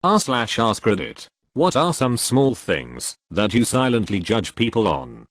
r/AskReddit. What are some small things that you silently judge people on?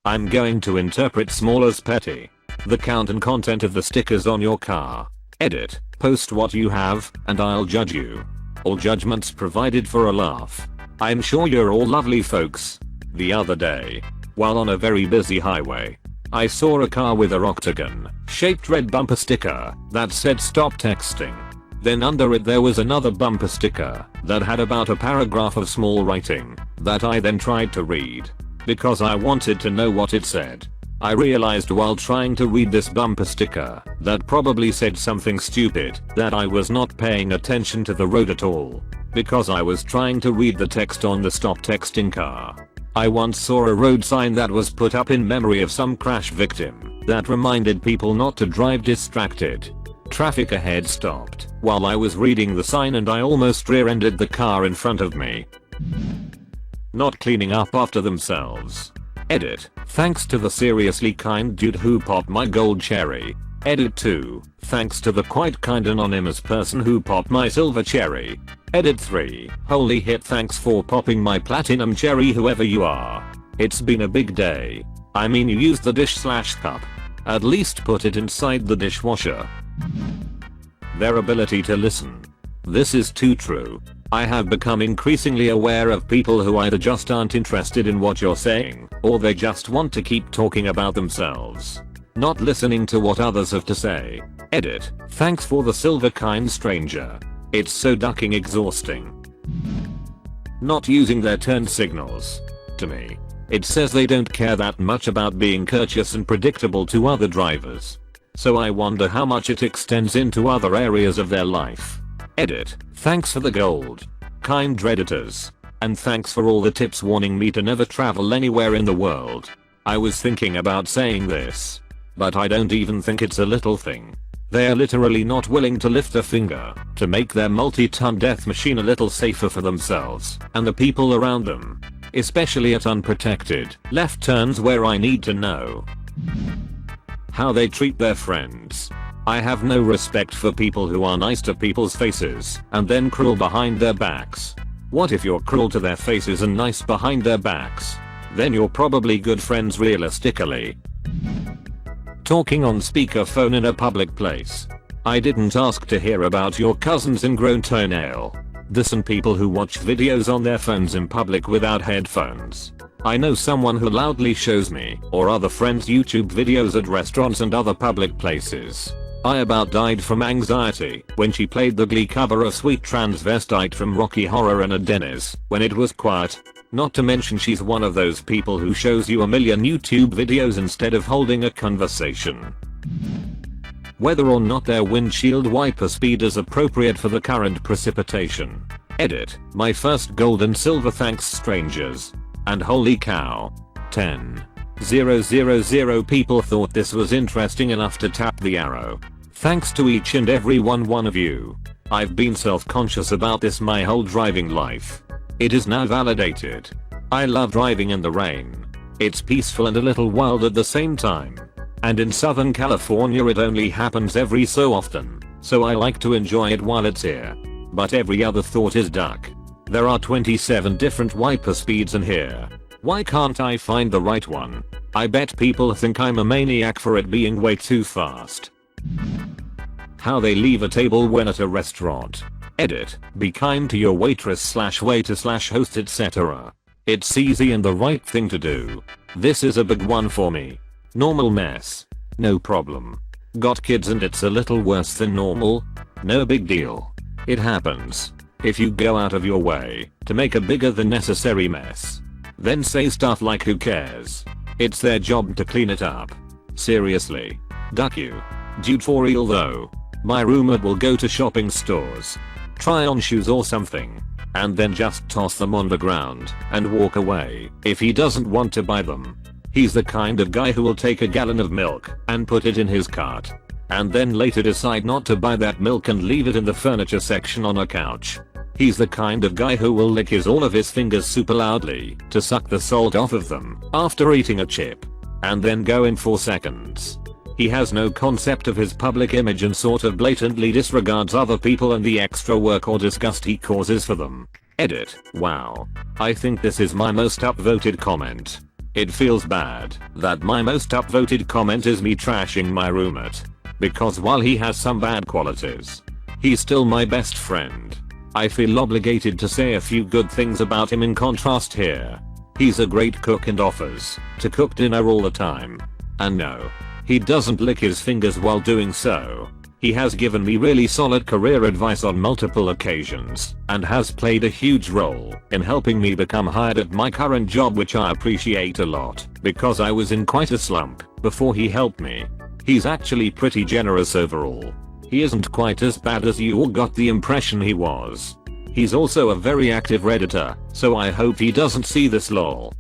I'm going to interpret small as petty. The count and content of the stickers on your car. Edit. Post what you have, and I'll judge you. All judgments provided for a laugh. I'm sure you're all lovely folks. The other day, while on a very busy highway, I saw a car with a octagon-shaped red bumper sticker that said "Stop texting." Then under it there was another bumper sticker that had about a paragraph of small writing that I then tried to read because I wanted to know what it said. I realized while trying to read this bumper sticker that probably said something stupid, that I was not paying attention to the road at all because I was trying to read the text on the "Stop Texting" car. I once saw a road sign that was put up in memory of some crash victim that reminded people not to drive distracted. Traffic ahead stopped while I was reading the sign and I almost rear-ended the car in front of me. Not cleaning up after themselves. Edit. Thanks to the seriously kind dude who popped my gold cherry. Edit 2. Thanks to the quite kind anonymous person who popped my silver cherry. Edit 3. Holy hit, thanks for popping my platinum cherry whoever you are. It's been a big day. I mean, you used the dish/cup. At least put it inside the dishwasher. Their ability to listen. This is too true. I have become increasingly aware of people who either just aren't interested in what you're saying, or they just want to keep talking about themselves, not listening to what others have to say. Edit. Thanks for the silver kind stranger. It's so ducking exhausting. Not using their turn signals. To me, it says they don't care that much about being courteous and predictable to other drivers. So I wonder how much it extends into other areas of their life. Edit. Thanks for the gold, kind Redditors. And thanks for all the tips warning me to never travel anywhere in the world. I was thinking about saying this, but I don't even think it's a little thing. They're literally not willing to lift a finger to make their multi-ton death machine a little safer for themselves and the people around them, especially at unprotected left turns where I need to know how they treat their friends. I have no respect for people who are nice to people's faces and then cruel behind their backs. What if you're cruel to their faces and nice behind their backs? Then you're probably good friends realistically. Talking on speakerphone in a public place. I didn't ask to hear about your cousin's ingrown toenail. This and people who watch videos on their phones in public without headphones. I know someone who loudly shows me or other friends YouTube videos at restaurants and other public places. I about died from anxiety when she played the Glee cover of Sweet Transvestite from Rocky Horror in a Denny's when it was quiet. Not to mention she's one of those people who shows you a million YouTube videos instead of holding a conversation. Whether or not their windshield wiper speed is appropriate for the current precipitation. Edit. My first gold and silver thanks strangers. And holy cow. 10,000 people thought this was interesting enough to tap the arrow. Thanks to each and every one of you. I've been self-conscious about this my whole driving life. It is now validated. I love driving in the rain. It's peaceful and a little wild at the same time. And in Southern California it only happens every so often, so I like to enjoy it while it's here. But every other thought is duck. There are 27 different wiper speeds in here. Why can't I find the right one? I bet people think I'm a maniac for it being way too fast. How they leave a table when at a restaurant. Edit. Be kind to your waitress/waiter/host etc. It's easy and the right thing to do. This is a big one for me. Normal mess. No problem. Got kids and it's a little worse than normal? No big deal. It happens. If you go out of your way to make a bigger than necessary mess, then say stuff like who cares? It's their job to clean it up. Seriously. Duck you. Dude, for real though. My roommate will go to shopping stores, try on shoes or something, and then just toss them on the ground and walk away if he doesn't want to buy them. He's the kind of guy who will take a gallon of milk and put it in his cart, and then later decide not to buy that milk and leave it in the furniture section on a couch. He's the kind of guy who will lick all of his fingers super loudly to suck the salt off of them after eating a chip, and then go in for seconds. He has no concept of his public image and sort of blatantly disregards other people and the extra work or disgust he causes for them. Edit. Wow. I think this is my most upvoted comment. It feels bad that my most upvoted comment is me trashing my roommate. Because while he has some bad qualities, he's still my best friend. I feel obligated to say a few good things about him in contrast here. He's a great cook and offers to cook dinner all the time. And no, he doesn't lick his fingers while doing so. He has given me really solid career advice on multiple occasions and has played a huge role in helping me become hired at my current job, which I appreciate a lot because I was in quite a slump before he helped me. He's actually pretty generous overall. He isn't quite as bad as you all got the impression he was. He's also a very active Redditor, so I hope he doesn't see this lol.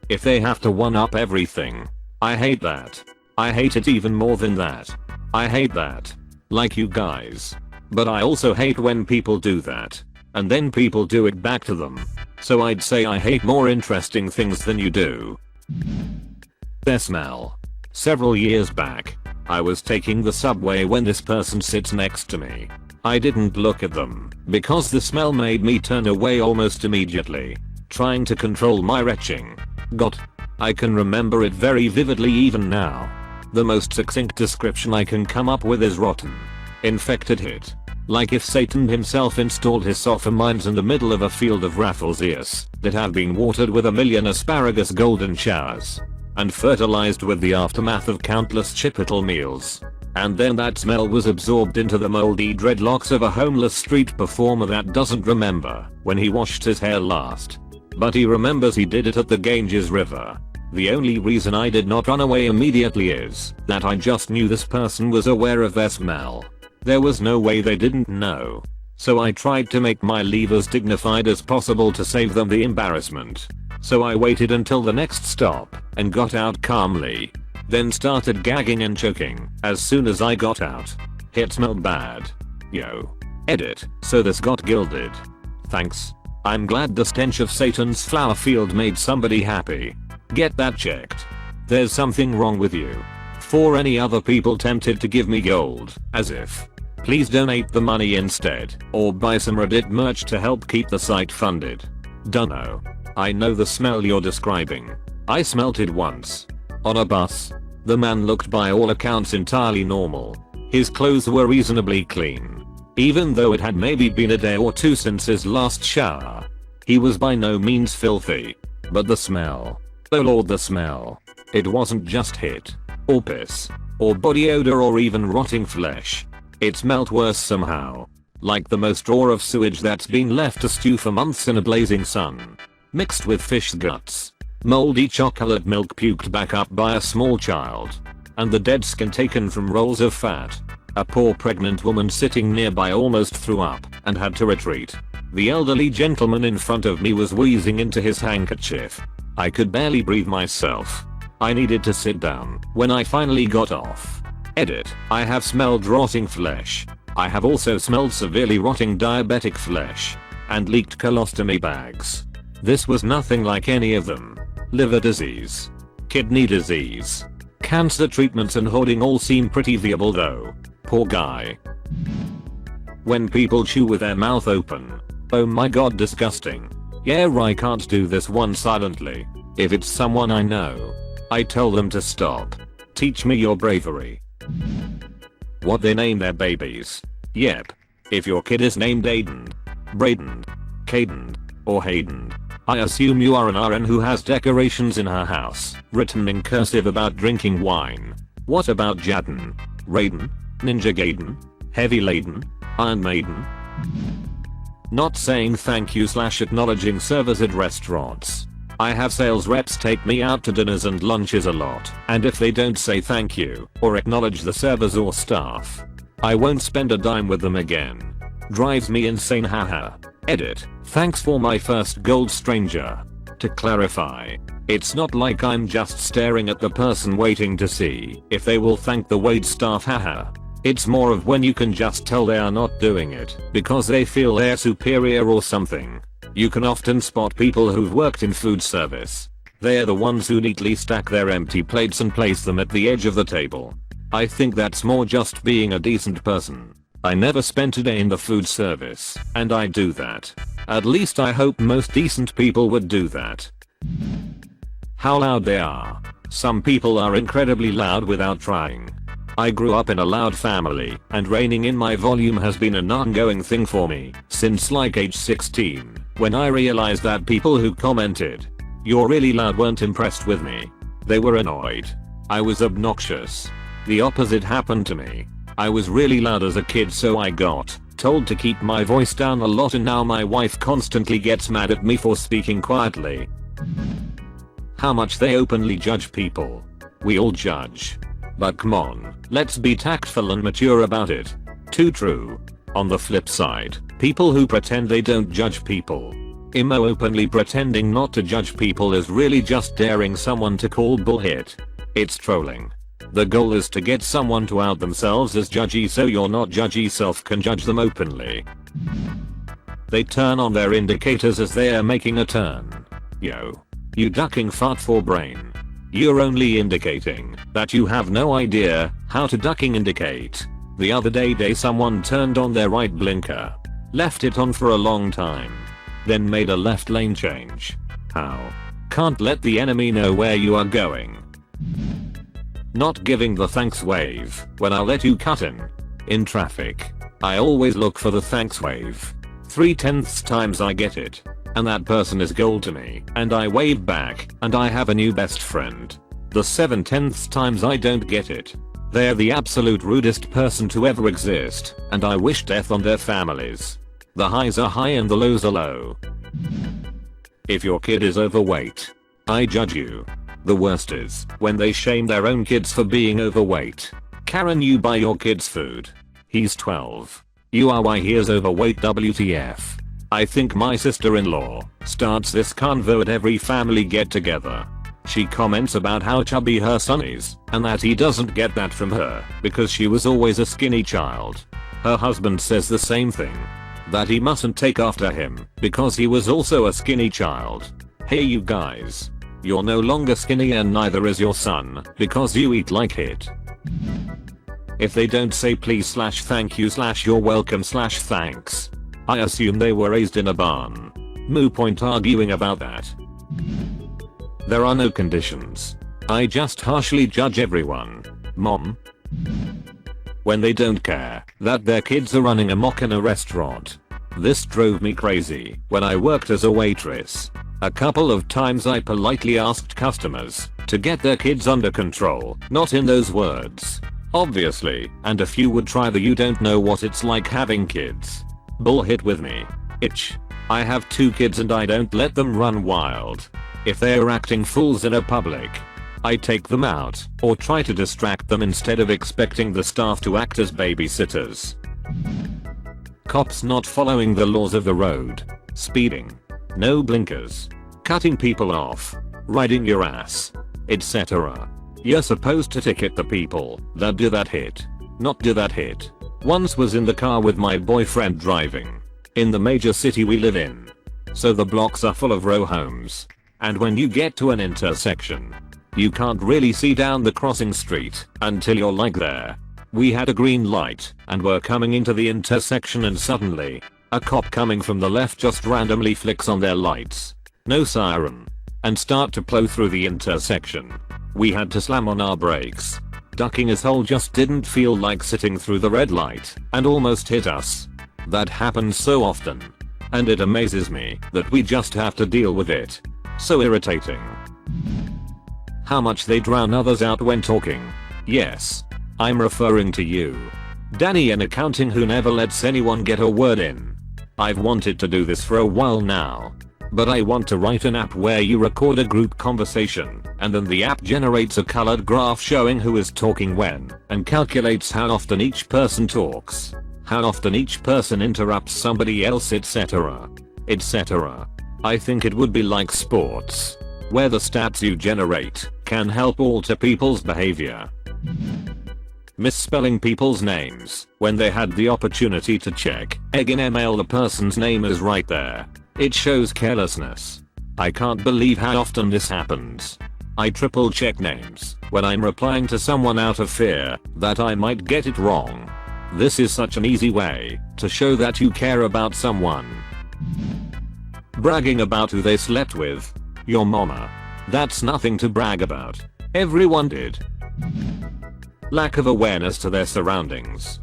If they have to one-up everything, I hate that. I hate it even more than that. I hate that. Like you guys. But I also hate when people do that. And then people do it back to them. So I'd say I hate more interesting things than you do. Their smell. Several years back, I was taking the subway when this person sits next to me. I didn't look at them because the smell made me turn away almost immediately, trying to control my retching. I can remember it very vividly even now. The most succinct description I can come up with is rotten. Infected hit. Like if Satan himself installed his sofa mines in the middle of a field of rafflesia that have been watered with a million asparagus golden showers and fertilized with the aftermath of countless chipotle meals. And then that smell was absorbed into the moldy dreadlocks of a homeless street performer that doesn't remember when he washed his hair last. But he remembers he did it at the Ganges River. The only reason I did not run away immediately is that I just knew this person was aware of their smell. There was no way they didn't know. So I tried to make my leave as dignified as possible to save them the embarrassment. So I waited until the next stop and got out calmly. Then started gagging and choking as soon as I got out. It smelled bad. Yo. Edit. So this got gilded. Thanks. I'm glad the stench of Satan's flower field made somebody happy. Get that checked. There's something wrong with you. For any other people tempted to give me gold, as if. Please donate the money instead, or buy some Reddit merch to help keep the site funded. Dunno. I know the smell you're describing. I smelt it once. On a bus. The man looked by all accounts entirely normal. His clothes were reasonably clean. Even though it had maybe been a day or two since his last shower. He was by no means filthy. But the smell. Oh lord, the smell. It wasn't just hit. Or piss. Or body odor or even rotting flesh. It smelled worse somehow. Like the most raw of sewage that's been left to stew for months in a blazing sun. Mixed with fish guts. Moldy chocolate milk puked back up by a small child. And the dead skin taken from rolls of fat. A poor pregnant woman sitting nearby almost threw up and had to retreat. The elderly gentleman in front of me was wheezing into his handkerchief. I could barely breathe myself. I needed to sit down when I finally got off. Edit. I have smelled rotting flesh. I have also smelled severely rotting diabetic flesh. And leaked colostomy bags. This was nothing like any of them. Liver disease. Kidney disease. Cancer treatments and hoarding all seem pretty viable though. Poor guy. When people chew with their mouth open. Oh my god, disgusting. Yeah, I can't do this one silently. If it's someone I know, I tell them to stop. Teach me your bravery. What they name their babies. Yep. If your kid is named Aiden, Braden, Caden, or Hayden, I assume you are an RN who has decorations in her house written in cursive about drinking wine. What about Jaden, Raiden, Ninja Gaiden, Heavy Laden, Iron Maiden? Not saying thank you / acknowledging servers at restaurants. I have sales reps take me out to dinners and lunches a lot, and if they don't say thank you or acknowledge the servers or staff, I won't spend a dime with them again. Drives me insane, haha. Edit. Thanks for my first gold, stranger. To clarify, it's not like I'm just staring at the person waiting to see if they will thank the wait staff, haha. It's more of when you can just tell they are not doing it because they feel they're superior or something. You can often spot people who've worked in food service They're the ones who neatly stack their empty plates and place them at the edge of the table. I think that's more just being a decent person. I never spent a day in the food service, and I do that. At least I hope most decent people would do that. How loud they are. Some people are incredibly loud without trying. I grew up in a loud family, and reining in my volume has been an ongoing thing for me since like age 16, when I realized that people who commented, "You're really loud," weren't impressed with me. They were annoyed. I was obnoxious. The opposite happened to me. I was really loud as a kid, so I got told to keep my voice down a lot, and now my wife constantly gets mad at me for speaking quietly. How much they openly judge people. We all judge. But come on, let's be tactful and mature about it. Too true. On the flip side, people who pretend they don't judge people. Openly pretending not to judge people is really just daring someone to call bullshit. It's trolling. The goal is to get someone to out themselves as judgy so your not judgy self can judge them openly. They turn on their indicators as they are making a turn. Yo. You ducking fart for brain. You're only indicating that you have no idea how to ducking indicate. The other day someone turned on their right blinker. Left it on for a long time. Then made a left lane change. How? Can't let the enemy know where you are going. Not giving the thanks wave when I let you cut in traffic. I always look for the thanks wave. 3/10 times I get it. And that person is gold to me, and I wave back, and I have a new best friend. The 7/10 times I don't get it. They're the absolute rudest person to ever exist, and I wish death on their families. The highs are high and the lows are low. If your kid is overweight, I judge you. The worst is when they shame their own kids for being overweight. Karen, you buy your kids food. He's 12. You are why he is overweight, WTF. I think my sister-in-law starts this convo at every family get-together. She comments about how chubby her son is, and that he doesn't get that from her because she was always a skinny child. Her husband says the same thing. That he mustn't take after him because he was also a skinny child. Hey you guys. You're no longer skinny and neither is your son because you eat like it. If they don't say please / thank you / you're welcome / thanks. I assume they were raised in a barn. Moo point arguing about that. There are no conditions. I just harshly judge everyone. Mom. When they don't care that their kids are running amok in a restaurant. This drove me crazy when I worked as a waitress. A couple of times I politely asked customers to get their kids under control, not in those words, obviously, and a few would try the "you don't know what it's like having kids" bullshit with me. I have 2 kids and I don't let them run wild. If they are acting fools in a public, I take them out or try to distract them instead of expecting the staff to act as babysitters. Cops not following the laws of the road, speeding, no blinkers, cutting people off, riding your ass, etc. You're supposed to ticket the people that do that hit, not do that hit. Once was in the car with my boyfriend driving in the major city we live in. So the blocks are full of row homes. And when you get to an intersection, you can't really see down the crossing street until you're like there. We had a green light and were coming into the intersection and suddenly, a cop coming from the left just randomly flicks on their lights. No siren. And start to plow through the intersection. We had to slam on our brakes. Ducking his hole just didn't feel like sitting through the red light and almost hit us. That happens so often. And it amazes me that we just have to deal with it. So irritating. How much they drown others out when talking. Yes. I'm referring to you. Danny in accounting who never lets anyone get a word in. I've wanted to do this for a while now. But I want to write an app where you record a group conversation and then the app generates a colored graph showing who is talking when and calculates how often each person talks, how often each person interrupts somebody else, etc. etc. I think it would be like sports, where the stats you generate can help alter people's behavior. Misspelling people's names when they had the opportunity to check in email the person's name is right there. It shows carelessness. I can't believe how often this happens. I triple check names when I'm replying to someone out of fear that I might get it wrong. This is such an easy way to show that you care about someone. Bragging about who they slept with. Your mama. That's nothing to brag about. Everyone did. Lack of awareness to their surroundings.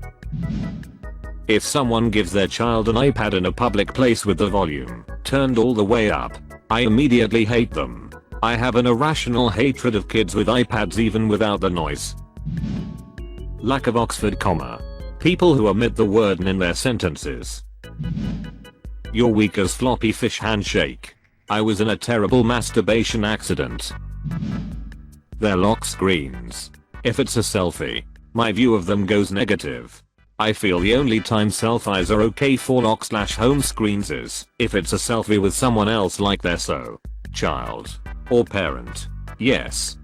If someone gives their child an iPad in a public place with the volume turned all the way up, I immediately hate them. I have an irrational hatred of kids with iPads even without the noise. Lack of Oxford comma. People who omit the word "n" in their sentences. You're weak as floppy fish handshake. I was in a terrible masturbation accident. Their lock screens. If it's a selfie, my view of them goes negative. I feel the only time selfies are okay for lock/home screens is if it's a selfie with someone else like their child or parent. Yes,